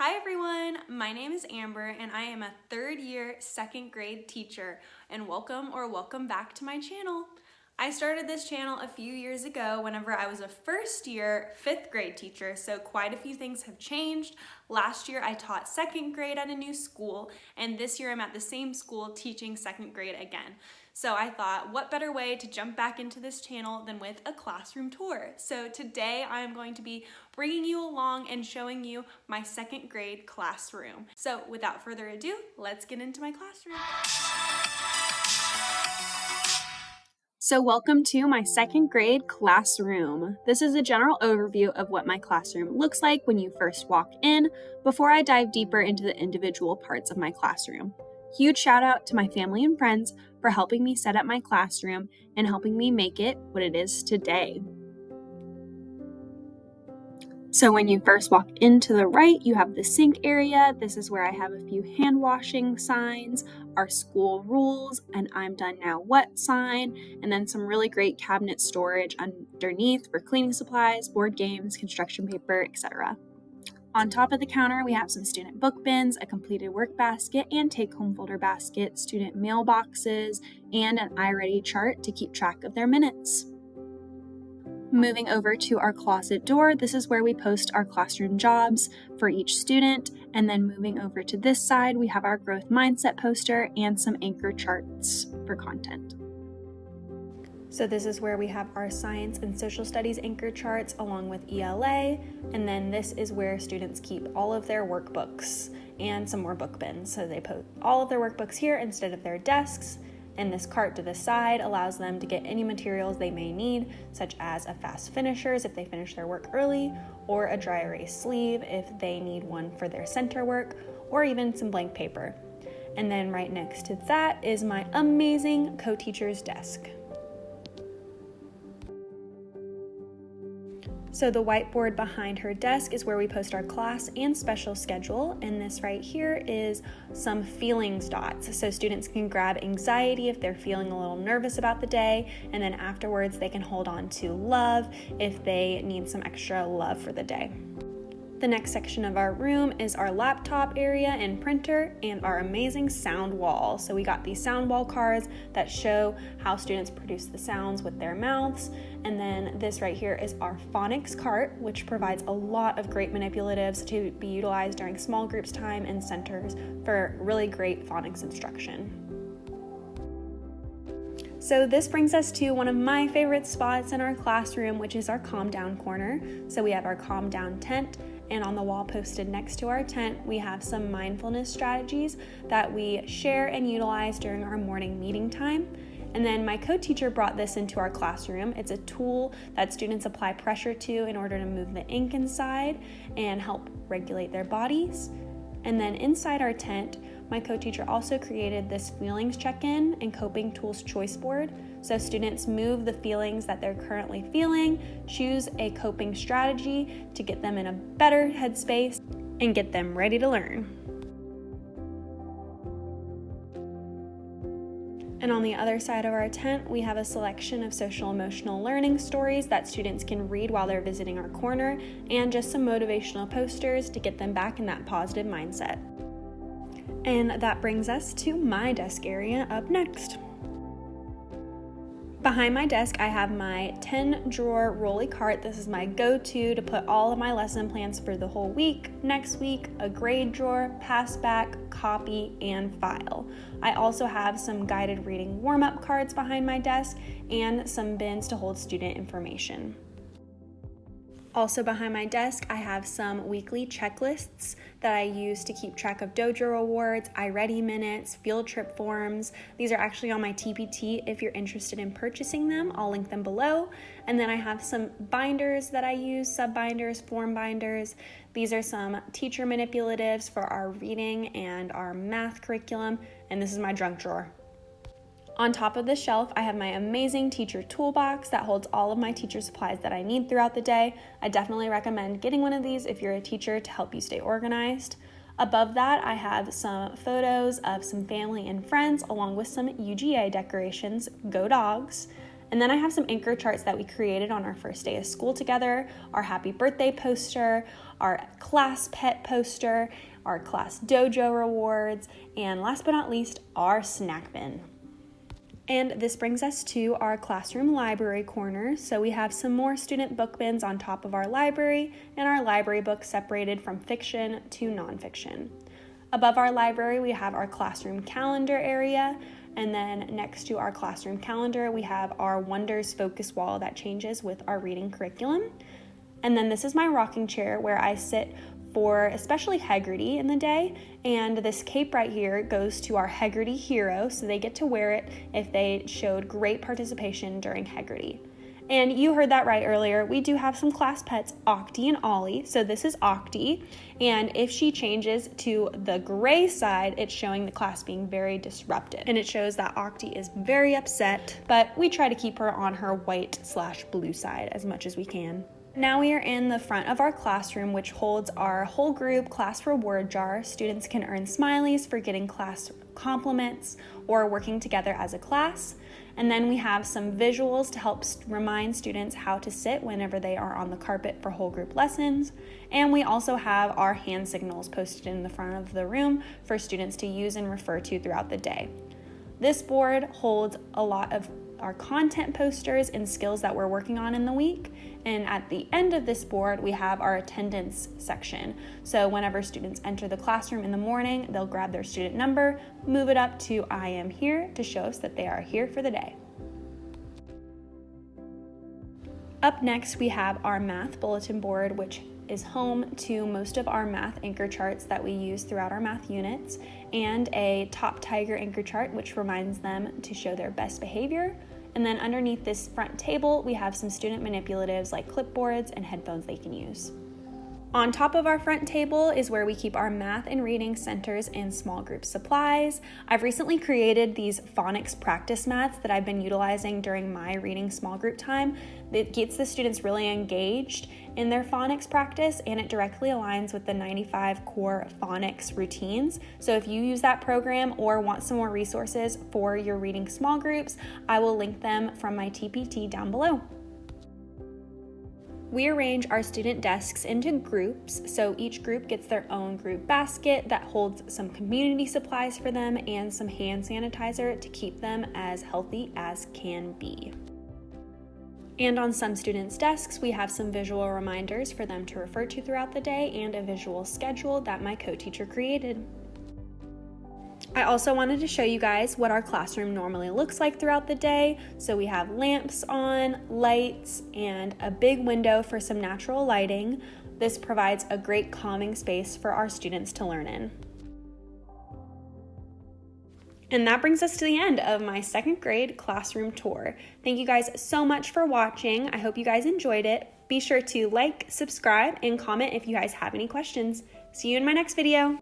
Hi everyone, my name is Amber and I am a third year second grade teacher, and welcome back to my channel. I started this channel a few years ago whenever I was a first year fifth grade teacher, so quite a few things have changed. Last year I taught second grade at a new school, and this year I'm at the same school teaching second grade again. So I thought, what better way to jump back into this channel than with a classroom tour? So today I am going to be bringing you along and showing you my second grade classroom. So without further ado, let's get into my classroom. So welcome to my second grade classroom. This is a general overview of what my classroom looks like when you first walk in, before I dive deeper into the individual parts of my classroom. Huge shout out to my family and friends for helping me set up my classroom and helping me make it what it is today. So when you first walk into the right, you have the sink area. This is where I have a few hand washing signs, our school rules, and I'm done now what sign, and then some really great cabinet storage underneath for cleaning supplies, board games, construction paper, etc. On top of the counter, we have some student book bins, a completed work basket and take-home folder basket, student mailboxes, and an iReady chart to keep track of their minutes. Moving over to our closet door, this is where we post our classroom jobs for each student. And then moving over to this side, we have our growth mindset poster and some anchor charts for content. So this is where we have our science and social studies anchor charts along with ELA. And then this is where students keep all of their workbooks and some more book bins. So they put all of their workbooks here instead of their desks. And this cart to the side allows them to get any materials they may need, such as a fast finishers if they finish their work early, or a dry erase sleeve if they need one for their center work, or even some blank paper. And then right next to that is my amazing co-teacher's desk. So the whiteboard behind her desk is where we post our class and special schedule, and this right here is some feelings dots. So students can grab anxiety if they're feeling a little nervous about the day, and then afterwards they can hold on to love if they need some extra love for the day. The next section of our room is our laptop area and printer and our amazing sound wall. So we got these sound wall cards that show how students produce the sounds with their mouths. And then this right here is our phonics cart, which provides a lot of great manipulatives to be utilized during small groups time and centers for really great phonics instruction. So this brings us to one of my favorite spots in our classroom, which is our calm down corner. So we have our calm down tent, and on the wall posted next to our tent, we have some mindfulness strategies that we share and utilize during our morning meeting time. And then my co-teacher brought this into our classroom. It's a tool that students apply pressure to in order to move the ink inside and help regulate their bodies. And then inside our tent, my co-teacher also created this feelings check-in and coping tools choice board. So students move the feelings that they're currently feeling, choose a coping strategy to get them in a better headspace and get them ready to learn. And on the other side of our tent, we have a selection of social emotional learning stories that students can read while they're visiting our corner, and just some motivational posters to get them back in that positive mindset. And that brings us to my desk area up next. Behind my desk, I have my 10-drawer rolly cart. This is my go-to to put all of my lesson plans for the whole week, next week, a grade drawer, pass back, copy, and file. I also have some guided reading warm-up cards behind my desk and some bins to hold student information. Also behind my desk, I have some weekly checklists that I use to keep track of dojo awards, iReady minutes, field trip forms. These are actually on my TPT if you're interested in purchasing them. I'll link them below. And then I have some binders that I use, sub-binders, form binders. These are some teacher manipulatives for our reading and our math curriculum. And this is my junk drawer. On top of the shelf, I have my amazing teacher toolbox that holds all of my teacher supplies that I need throughout the day. I definitely recommend getting one of these if you're a teacher to help you stay organized. Above that, I have some photos of some family and friends along with some UGA decorations, go dogs. And then I have some anchor charts that we created on our first day of school together, our happy birthday poster, our class pet poster, our class dojo rewards, and last but not least, our snack bin. And this brings us to our classroom library corner. So we have some more student book bins on top of our library, and our library books separated from fiction to nonfiction. Above our library, we have our classroom calendar area, and then next to our classroom calendar, we have our Wonders focus wall that changes with our reading curriculum. And then this is my rocking chair where I sit for especially Heggerty in the day, and this cape right here goes to our Heggerty hero, so they get to wear it if they showed great participation during Heggerty. And you heard that right earlier, we do have some class pets, Octi and Ollie. So this is Octi, and if she changes to the gray side, it's showing the class being very disrupted. And it shows that Octi is very upset, but we try to keep her on her white/blue side as much as we can. Now we are in the front of our classroom, which holds our whole group class reward jar. Students can earn smileys for getting class compliments or working together as a class. And then we have some visuals to help remind students how to sit whenever they are on the carpet for whole group lessons. And we also have our hand signals posted in the front of the room for students to use and refer to throughout the day. This board holds a lot of our content posters and skills that we're working on in the week. And at the end of this board, we have our attendance section. So whenever students enter the classroom in the morning, they'll grab their student number, move it up to I am here to show us that they are here for the day. Up next, we have our math bulletin board, which is home to most of our math anchor charts that we use throughout our math units, and a top tiger anchor chart, which reminds them to show their best behavior. And then underneath this front table, we have some student manipulatives like clipboards and headphones they can use. On top of our front table is where we keep our math and reading centers and small group supplies. I've recently created these phonics practice mats that I've been utilizing during my reading small group time. It gets the students really engaged in their phonics practice, and it directly aligns with the 95 core phonics routines. So if you use that program or want some more resources for your reading small groups, I will link them from my TPT down below. We arrange our student desks into groups, so each group gets their own group basket that holds some community supplies for them and some hand sanitizer to keep them as healthy as can be. And on some students' desks, we have some visual reminders for them to refer to throughout the day and a visual schedule that my co-teacher created. I also wanted to show you guys what our classroom normally looks like throughout the day. So we have lamps on, lights, and a big window for some natural lighting. This provides a great calming space for our students to learn in. And that brings us to the end of my second grade classroom tour. Thank you guys so much for watching. I hope you guys enjoyed it. Be sure to like, subscribe, and comment if you guys have any questions. See you in my next video.